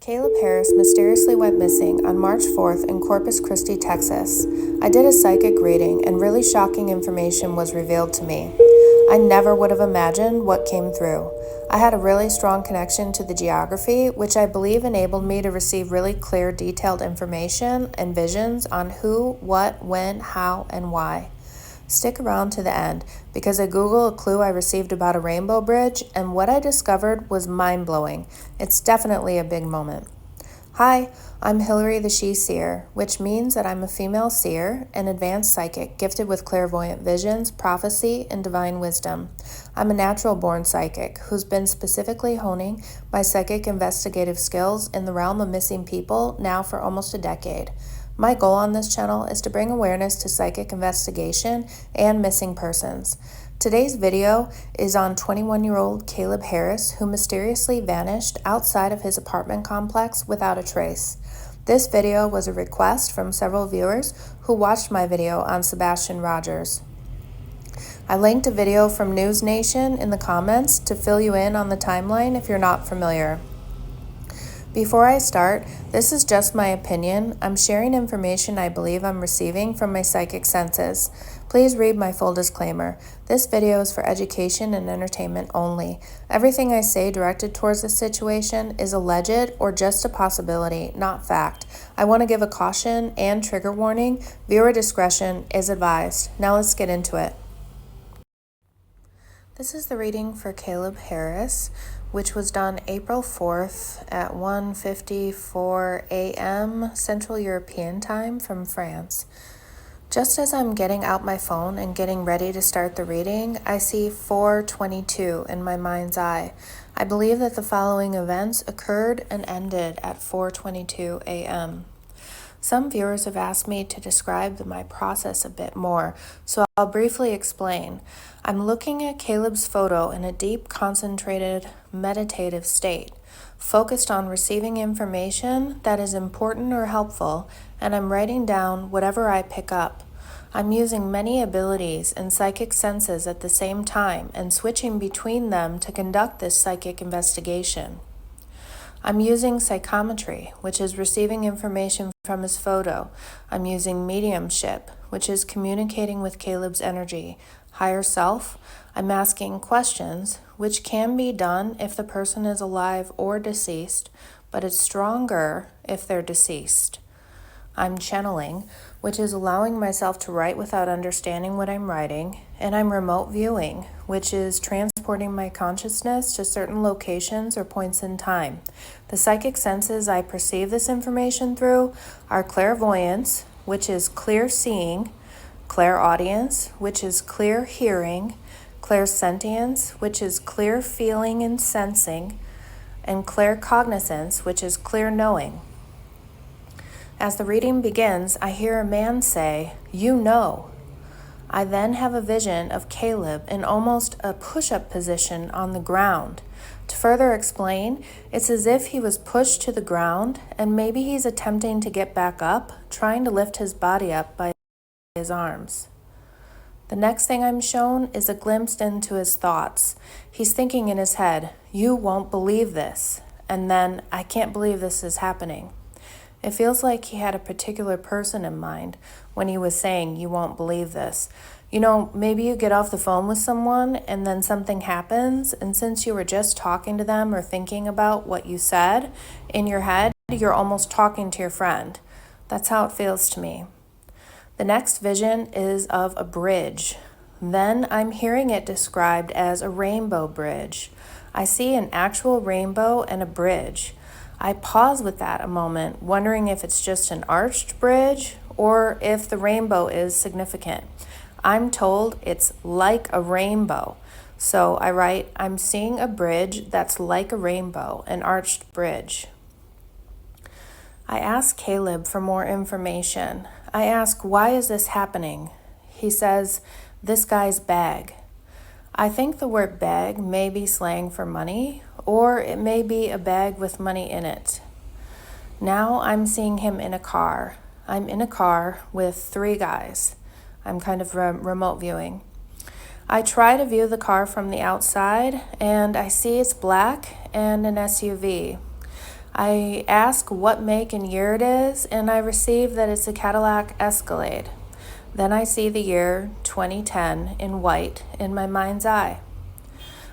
Caleb Harris mysteriously went missing on March 4th in Corpus Christi, Texas. I did a psychic reading, and really shocking information was revealed to me. I never would have imagined what came through. I had a really strong connection to the geography, which I believe enabled me to receive really clear, detailed information and visions on who, what, when, how, and why. Stick around to the end, because I Googled a clue I received about a rainbow bridge, and what I discovered was mind-blowing. It's definitely a big moment. Hi, I'm Hillary the She-Seer, which means that I'm a female seer, an advanced psychic, gifted with clairvoyant visions, prophecy, and divine wisdom. I'm a natural-born psychic who's been specifically honing my psychic investigative skills in the realm of missing people now for almost a decade. My goal on this channel is to bring awareness to psychic investigation and missing persons. Today's video is on 21-year-old Caleb Harris, who mysteriously vanished outside of his apartment complex without a trace. This video was a request from several viewers who watched my video on Sebastian Rogers. I linked a video from News Nation in the comments to fill you in on the timeline if you're not familiar. Before I start, this is just my opinion. I'm sharing information I believe I'm receiving from my psychic senses. Please read my full disclaimer. This video is for education and entertainment only. Everything I say directed towards this situation is alleged or just a possibility, not fact. I want to give a caution and trigger warning. Viewer discretion is advised. Now let's get into it. This is the reading for Caleb Harris, which was done April 4th at 1:54 a.m. Central European Time from France. Just as I'm getting out my phone and getting ready to start the reading, I see 4:22 in my mind's eye. I believe that the following events occurred and ended at 4:22 a.m. Some viewers have asked me to describe my process a bit more, so I'll briefly explain. I'm looking at Caleb's photo in a deep, concentrated, meditative state, focused on receiving information that is important or helpful, and I'm writing down whatever I pick up. I'm using many abilities and psychic senses at the same time and switching between them to conduct this psychic investigation. I'm using psychometry, which is receiving information from his photo. I'm using mediumship, which is communicating with Caleb's energy. Higher self, I'm asking questions, which can be done if the person is alive or deceased, but it's stronger if they're deceased. I'm channeling, which is allowing myself to write without understanding what I'm writing, and I'm remote viewing, which is transporting my consciousness to certain locations or points in time. The psychic senses I perceive this information through are clairvoyance, which is clear seeing, clairaudience, which is clear hearing, clairsentience, which is clear feeling and sensing, and claircognizance, which is clear knowing. As the reading begins, I hear a man say, "You know." I then have a vision of Caleb in almost a push-up position on the ground. To further explain, it's as if he was pushed to the ground and maybe he's attempting to get back up, trying to lift his body up by his arms. The next thing I'm shown is a glimpse into his thoughts. He's thinking in his head, "You won't believe this," and then, "I can't believe this is happening." It feels like he had a particular person in mind when he was saying, "You won't believe this." You know, maybe you get off the phone with someone and then something happens, and since you were just talking to them or thinking about what you said in your head, you're almost talking to your friend. That's how it feels to me. The next vision is of a bridge. Then I'm hearing it described as a rainbow bridge. I see an actual rainbow and a bridge. I pause with that a moment, wondering if it's just an arched bridge or if the rainbow is significant. I'm told it's like a rainbow. So I write, "I'm seeing a bridge that's like a rainbow, an arched bridge." I ask Caleb for more information. I ask, "Why is this happening?" He says, "This guy's bag." I think the word bag may be slang for money, or it may be a bag with money in it. Now I'm seeing him in a car. I'm in a car with 3 guys. I'm kind of remote viewing. I try to view the car from the outside, and I see it's black and an SUV. I ask what make and year it is, and I receive that it's a Cadillac Escalade. Then I see the year 2010 in white in my mind's eye.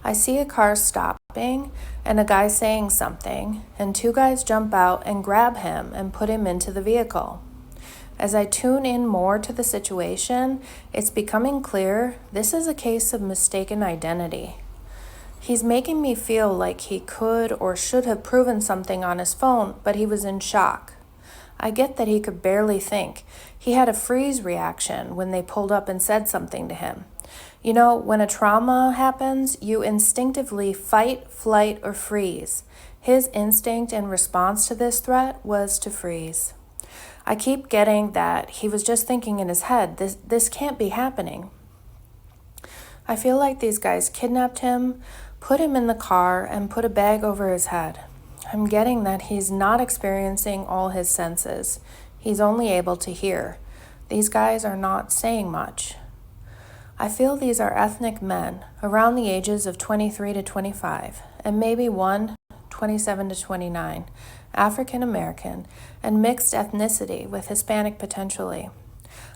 I see a car stopping and a guy saying something, and two guys jump out and grab him and put him into the vehicle. As I tune in more to the situation, it's becoming clear this is a case of mistaken identity. He's making me feel like he could or should have proven something on his phone, but he was in shock. I get that he could barely think. He had a freeze reaction when they pulled up and said something to him. You know, when a trauma happens, you instinctively fight, flight, or freeze. His instinct and response to this threat was to freeze. I keep getting that he was just thinking in his head, this can't be happening. I feel like these guys kidnapped him, put him in the car, and put a bag over his head. I'm getting that he's not experiencing all his senses. He's only able to hear. These guys are not saying much. I feel these are ethnic men around the ages of 23 to 25, and maybe one 27 to 29, African American, and mixed ethnicity with Hispanic potentially.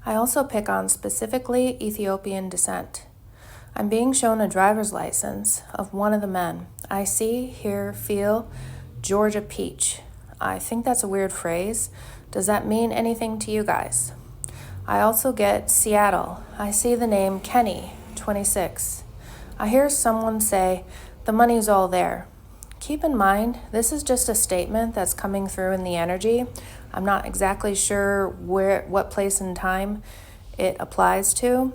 I also pick on specifically Ethiopian descent. I'm being shown a driver's license of one of the men. I see, hear, feel Georgia peach. I think that's a weird phrase. Does that mean anything to you guys? I also get Seattle. I see the name Kenny, 26. I hear someone say, the money's all there. Keep in mind, this is just a statement that's coming through in the energy. I'm not exactly sure what place and time it applies to.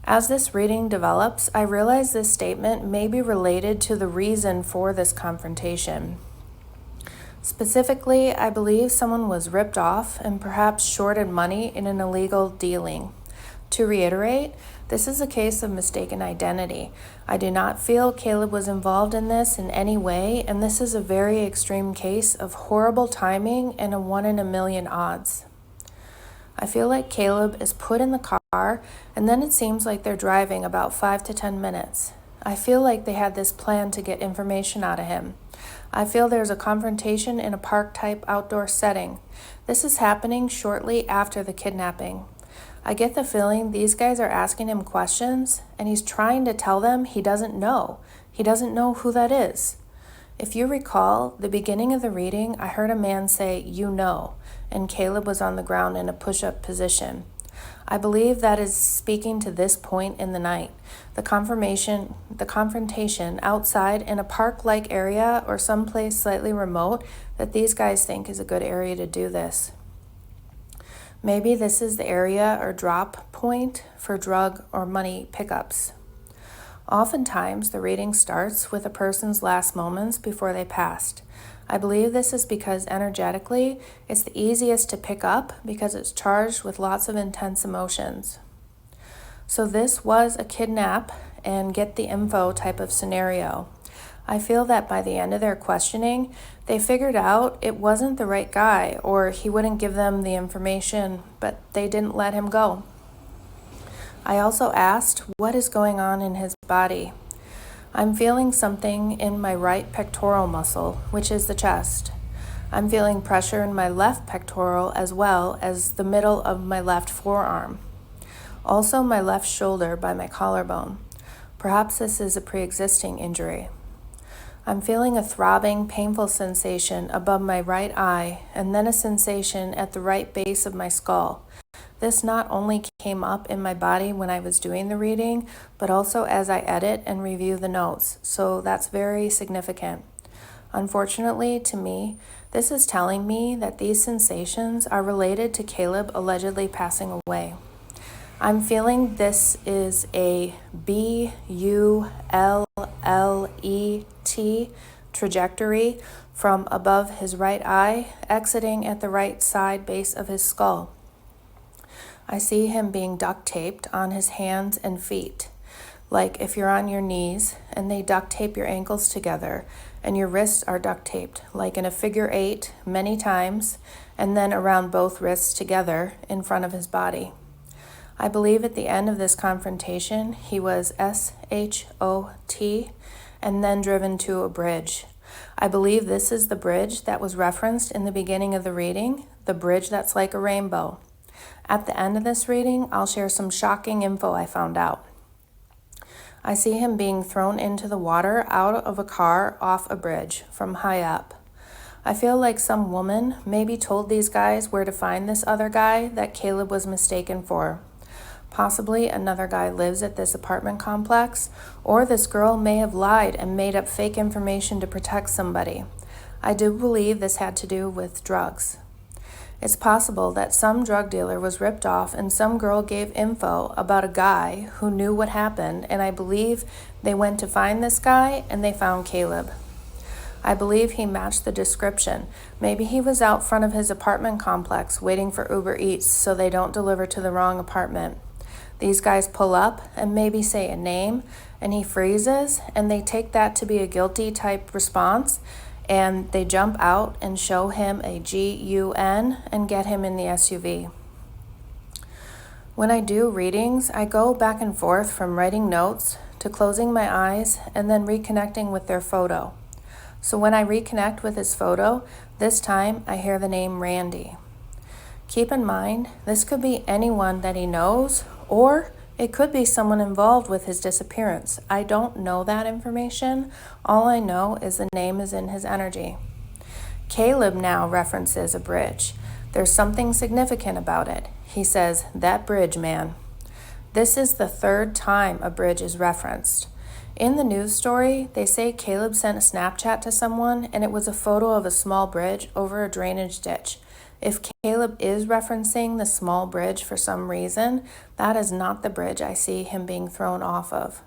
As this reading develops, I realize this statement may be related to the reason for this confrontation. Specifically, I believe someone was ripped off and perhaps shorted money in an illegal dealing. To reiterate, this is a case of mistaken identity. I do not feel Caleb was involved in this in any way, and this is a very extreme case of horrible timing and a 1 in a million odds. I feel like Caleb is put in the car, and then it seems like they're driving about 5 to 10 minutes. I feel like they had this plan to get information out of him. I feel there's a confrontation in a park-type outdoor setting. This is happening shortly after the kidnapping. I get the feeling these guys are asking him questions, and he's trying to tell them he doesn't know. He doesn't know who that is. If you recall, the beginning of the reading, I heard a man say, "You know," and Caleb was on the ground in a push-up position. I believe that is speaking to this point in the night, the confrontation outside in a park-like area or someplace slightly remote that these guys think is a good area to do this. Maybe this is the area or drop point for drug or money pickups. Oftentimes, the reading starts with a person's last moments before they passed. I believe this is because energetically, it's the easiest to pick up because it's charged with lots of intense emotions. So this was a kidnap and get the info type of scenario. I feel that by the end of their questioning, they figured out it wasn't the right guy or he wouldn't give them the information, but they didn't let him go. I also asked what is going on in his body. I'm feeling something in my right pectoral muscle, which is the chest. I'm feeling pressure in my left pectoral as well as the middle of my left forearm. Also my left shoulder by my collarbone. Perhaps this is a pre-existing injury. I'm feeling a throbbing, painful sensation above my right eye and then a sensation at the right base of my skull. This not only came up in my body when I was doing the reading, but also as I edit and review the notes, so that's very significant. Unfortunately, to me, this is telling me that these sensations are related to Caleb allegedly passing away. I'm feeling this is a B-U-L-L-E-T trajectory from above his right eye, exiting at the right side base of his skull. I see him being duct taped on his hands and feet, like if you're on your knees and they duct tape your ankles together and your wrists are duct taped, like in a figure 8 many times, and then around both wrists together in front of his body. I believe at the end of this confrontation, he was S-H-O-T and then driven to a bridge. I believe this is the bridge that was referenced in the beginning of the reading, the bridge that's like a rainbow. At the end of this reading, I'll share some shocking info I found out. I see him being thrown into the water out of a car off a bridge from high up. I feel like some woman maybe told these guys where to find this other guy that Caleb was mistaken for. Possibly another guy lives at this apartment complex, or this girl may have lied and made up fake information to protect somebody. I do believe this had to do with drugs. It's possible that some drug dealer was ripped off and some girl gave info about a guy who knew what happened, and I believe they went to find this guy and they found Caleb. I believe he matched the description. Maybe he was out front of his apartment complex waiting for Uber Eats so they don't deliver to the wrong apartment. These guys pull up and maybe say a name, and he freezes, and they take that to be a guilty type response, and they jump out and show him a GUN and get him in the SUV. When I do readings, I go back and forth from writing notes to closing my eyes and then reconnecting with their photo. So when I reconnect with his photo, this time I hear the name Randy. Keep in mind, this could be anyone that he knows, or it could be someone involved with his disappearance. I don't know that information. All I know is the name is in his energy. Caleb now references a bridge. There's something significant about it. He says, "That bridge, man." This is the third time a bridge is referenced. In the news story, they say Caleb sent a Snapchat to someone and it was a photo of a small bridge over a drainage ditch. If Caleb is referencing the small bridge for some reason, that is not the bridge I see him being thrown off of.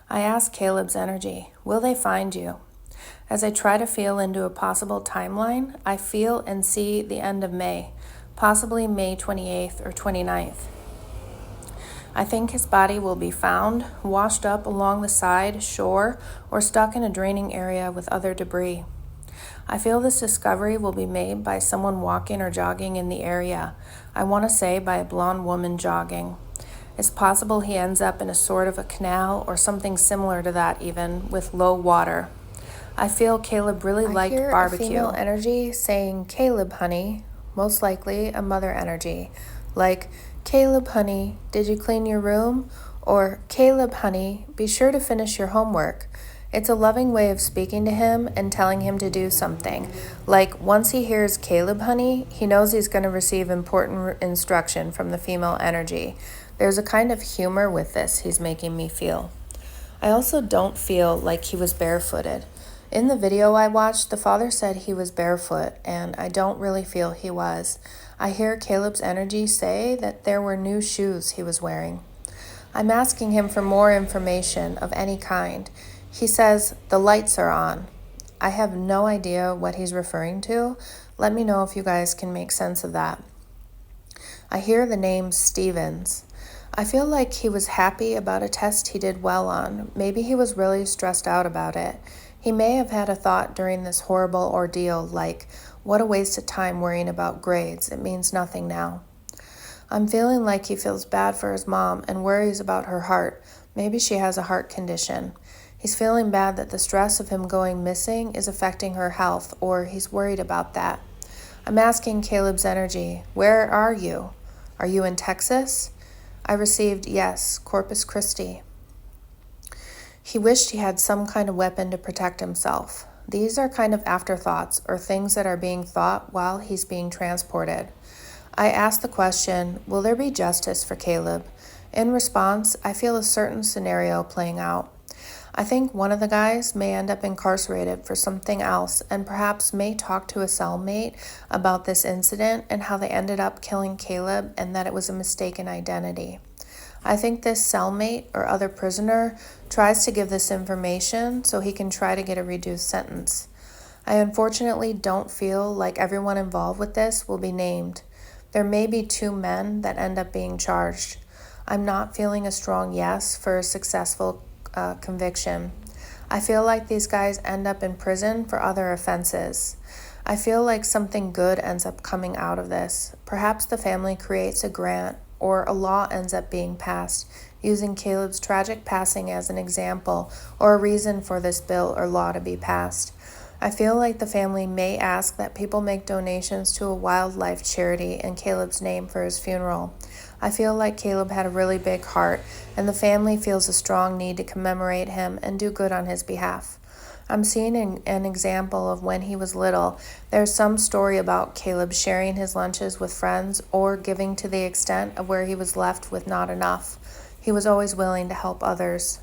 I ask Caleb's energy, will they find you? As I try to feel into a possible timeline, I feel and see the end of May, possibly May 28th or 29th. I think his body will be found, washed up along the side, shore, or stuck in a draining area with other debris. I feel this discovery will be made by someone walking or jogging in the area. I want to say by a blonde woman jogging. It's possible he ends up in a sort of a canal or something similar to that even, with low water. I feel Caleb really liked barbecue. I hear a female energy saying, "Caleb, honey," most likely a mother energy, like, "Caleb, honey, did you clean your room?" Or, "Caleb, honey, be sure to finish your homework." It's a loving way of speaking to him and telling him to do something. Like, once he hears "Caleb, honey," he knows he's going to receive important instruction from the female energy. There's a kind of humor with this he's making me feel. I also don't feel like he was barefooted. In the video I watched, the father said he was barefoot, and I don't really feel he was. I hear Caleb's energy say that there were new shoes he was wearing. I'm asking him for more information of any kind. He says, "The lights are on." I have no idea what he's referring to. Let me know if you guys can make sense of that. I hear the name Stevens. I feel like he was happy about a test he did well on. Maybe he was really stressed out about it. He may have had a thought during this horrible ordeal like, what a waste of time worrying about grades. It means nothing now. I'm feeling like he feels bad for his mom and worries about her heart. Maybe she has a heart condition. He's feeling bad that the stress of him going missing is affecting her health, or he's worried about that. I'm asking Caleb's energy, where are you? Are you in Texas? I received, yes, Corpus Christi. He wished he had some kind of weapon to protect himself. These are kind of afterthoughts or things that are being thought while he's being transported. I ask the question, will there be justice for Caleb? In response, I feel a certain scenario playing out. I think one of the guys may end up incarcerated for something else and perhaps may talk to a cellmate about this incident and how they ended up killing Caleb and that it was a mistaken identity. I think this cellmate or other prisoner tries to give this information so he can try to get a reduced sentence. I unfortunately don't feel like everyone involved with this will be named. There may be 2 men that end up being charged. I'm not feeling a strong yes for a successful conviction. I feel like these guys end up in prison for other offenses. I feel like something good ends up coming out of this. Perhaps the family creates a grant or a law ends up being passed, using Caleb's tragic passing as an example or a reason for this bill or law to be passed. I feel like the family may ask that people make donations to a wildlife charity in Caleb's name for his funeral. I feel like Caleb had a really big heart, and the family feels a strong need to commemorate him and do good on his behalf. I'm seeing an example of when he was little. There's some story about Caleb sharing his lunches with friends or giving to the extent of where he was left with not enough. He was always willing to help others.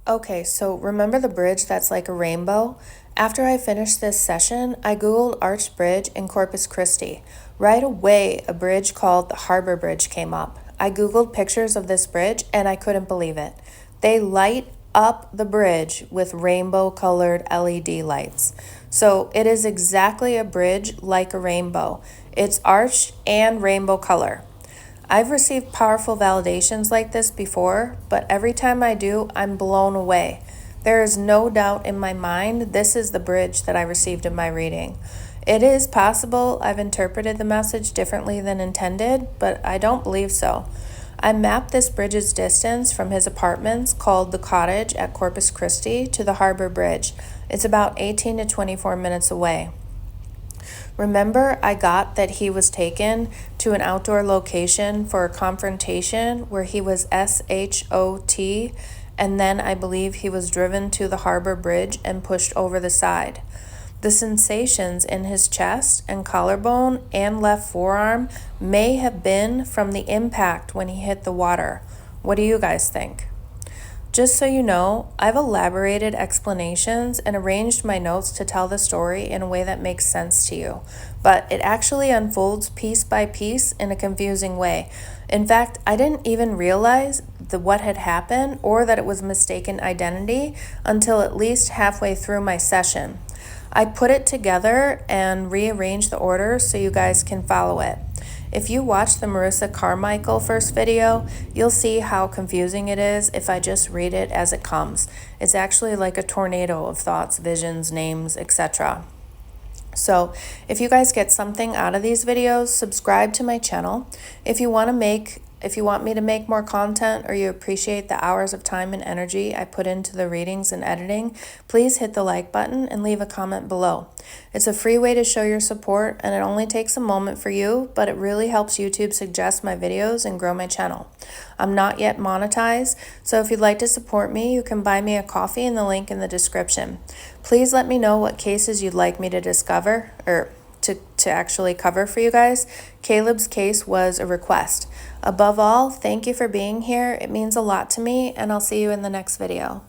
Okay, so remember the bridge that's like a rainbow? After I finished this session, I Googled Arched Bridge in Corpus Christi. Right away, a bridge called the Harbor Bridge came up. I Googled pictures of this bridge and I couldn't believe it. They light up the bridge with rainbow-colored LED lights. So it is exactly a bridge like a rainbow. It's arched and rainbow color. I've received powerful validations like this before, but every time I do, I'm blown away. There is no doubt in my mind this is the bridge that I received in my reading. It is possible I've interpreted the message differently than intended, but I don't believe so. I mapped this bridge's distance from his apartments, called the Cottage at Corpus Christi, to the Harbor Bridge. It's about 18 to 24 minutes away. Remember, I got that he was taken to an outdoor location for a confrontation where he was SHOT, and then I believe he was driven to the Harbor Bridge and pushed over the side. The sensations in his chest and collarbone and left forearm may have been from the impact when he hit the water. What do you guys think? Just so you know, I've elaborated explanations and arranged my notes to tell the story in a way that makes sense to you, but it actually unfolds piece by piece in a confusing way. In fact, I didn't even realize what had happened or that it was mistaken identity until at least halfway through my session. I put it together and rearranged the order so you guys can follow it. If you watch the Marissa Carmichael first video, you'll see how confusing it is if I just read it as it comes. It's actually like a tornado of thoughts, visions, names, etc. So if you guys get something out of these videos, subscribe to my channel. If you want me to make more content or you appreciate the hours of time and energy I put into the readings and editing, please hit the like button and leave a comment below. It's a free way to show your support and it only takes a moment for you, but it really helps YouTube suggest my videos and grow my channel. I'm not yet monetized, so if you'd like to support me, you can buy me a coffee in the link in the description. Please let me know what cases you'd like me to discover or to actually cover for you guys. Caleb's case was a request. Above all, thank you for being here. It means a lot to me, and I'll see you in the next video.